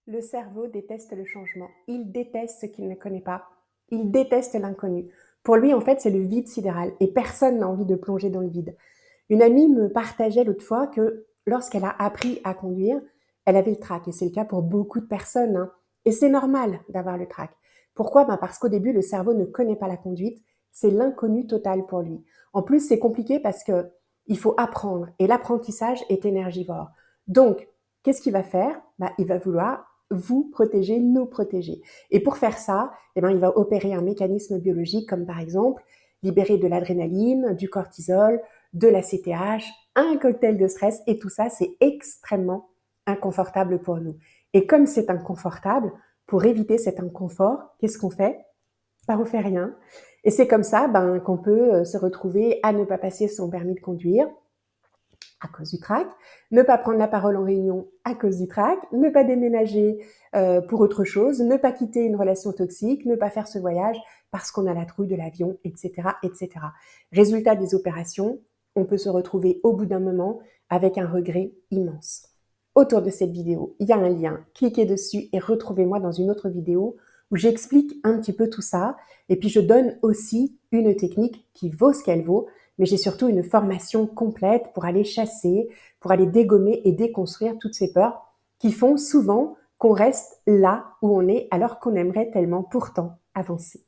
Le cerveau déteste le changement. Il déteste ce qu'il ne connaît pas. Il déteste l'inconnu. Pour lui, en fait, c'est le vide sidéral et personne n'a envie de plonger dans le vide. Une amie me partageait l'autre fois que lorsqu'elle a appris à conduire, elle avait le trac et c'est le cas pour beaucoup de personnes, hein. Et c'est normal d'avoir le trac. Pourquoi? Parce qu'au début, le cerveau ne connaît pas la conduite. C'est l'inconnu total pour lui. En plus, c'est compliqué parce que il faut apprendre et l'apprentissage est énergivore. Donc, qu'est-ce qu'il va faire? Il va vouloir vous protéger, nous protéger. Et pour faire ça, il va opérer un mécanisme biologique comme par exemple libérer de l'adrénaline, du cortisol, de la CTH, un cocktail de stress et tout ça, c'est extrêmement inconfortable pour nous. Et comme c'est inconfortable, pour éviter cet inconfort, qu'est-ce qu'on fait? On fait rien. Et c'est comme ça qu'on peut se retrouver à ne pas passer son permis de conduire, à cause du trac, ne pas prendre la parole en réunion à cause du trac, ne pas déménager pour autre chose, ne pas quitter une relation toxique, ne pas faire ce voyage parce qu'on a la trouille de l'avion, etc., etc. Résultat des opérations, on peut se retrouver au bout d'un moment avec un regret immense. Autour de cette vidéo, il y a un lien. Cliquez dessus et retrouvez-moi dans une autre vidéo où j'explique un petit peu tout ça. Et puis je donne aussi une technique qui vaut ce qu'elle vaut, mais j'ai surtout une formation complète pour aller chasser, pour aller dégommer et déconstruire toutes ces peurs qui font souvent qu'on reste là où on est alors qu'on aimerait tellement pourtant avancer.